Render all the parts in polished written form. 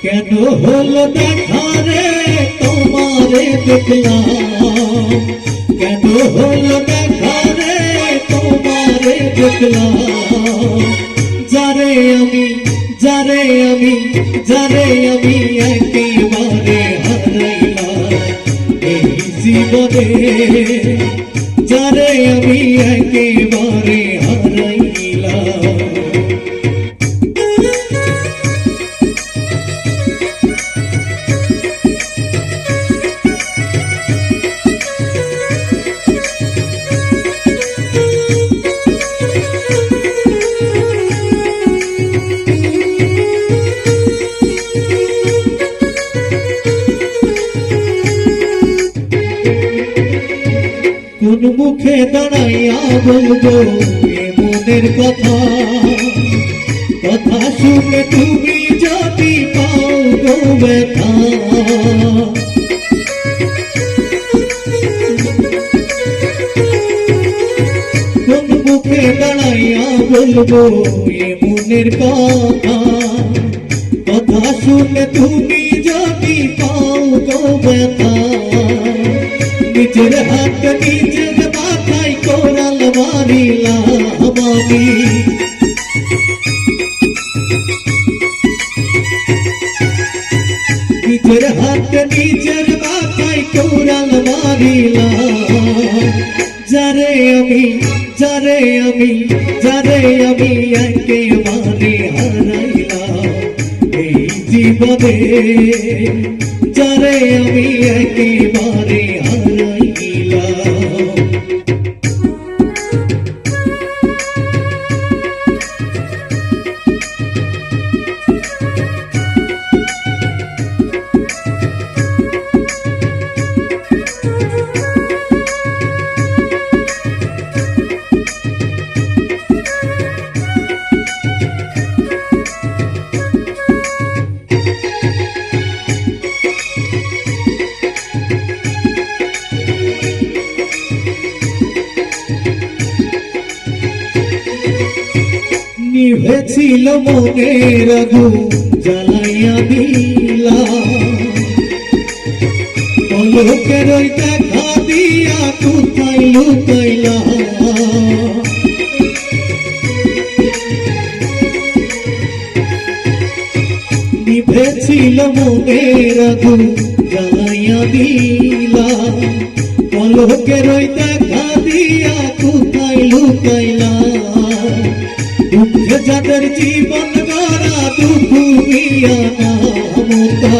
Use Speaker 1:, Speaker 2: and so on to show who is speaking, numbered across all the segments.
Speaker 1: কেন হলো দেখা রে তোমারে দেখলাম, কেন হলো দেখা রে তোমারে দেখলাম, যারে আমি যারে আমি যারে আমি একেবারে হারাইলাম এই জীবনে, যারে আমি একেবারে হারাইলাম। কোন মুখে দাঁড়াইয়া বলবো এ মনের কথা, কথা শুনে তুমি যদি পাও গো ব্যথা। কোন মুখে দাঁড়াইয়া বলবো এ মনের কথা, কথা শুনে তুমি যদি পাও গো ব্যথা। নিজের হাত নিজের মাথায় কোরাল মারিলাম আমি, নিজের হাত নিজের মাথায় কোরাল মারিলাম, যারে আমি যারে আমি যারে আমি একেবারে হারাইলাম এই জীবনে, যারে আমি একেবারে হারাইলাম। নিভেছিল মনের আগুন জ্বালাইয়া দিলাম, পলকের ওই দেখা দিয়া কোথায় লুকাইলাম। নিভেছিল মনের আগুন জ্বালাইয়া দিলাম, পলকের ওই দেখা দিয়া কোথায় লুকাইলাম। দুঃখে যাদের জীবন গড়া দুঃখিয়া মমতা,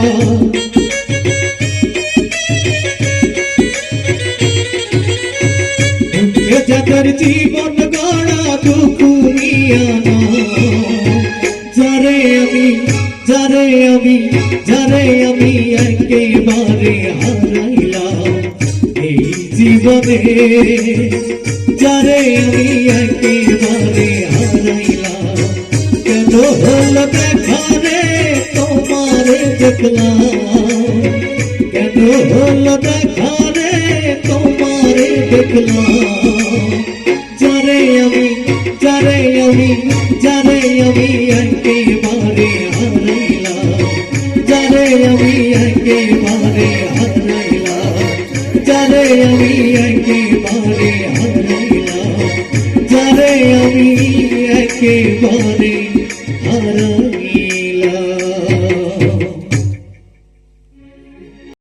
Speaker 1: দুঃখে যাদের জীবন গড়া দুঃখিয়া, যারে আমি যারে আমি যারে আমি একেবারে হারাইলাম এই জীবনে, যারে আমি একেবারে হারাইলাম। কেন হলো দেখা রে তোমারে দেখলাম, কেন হলো দেখা রে তোমারে দেখলাম, যারে আমি যারে আমি যারে আমি একেবারে হারাইলাম, যারে আমি একেবারে হারাইলাম, যারে আমি একেবারে হারাইলাম, যারে আমি একেবারে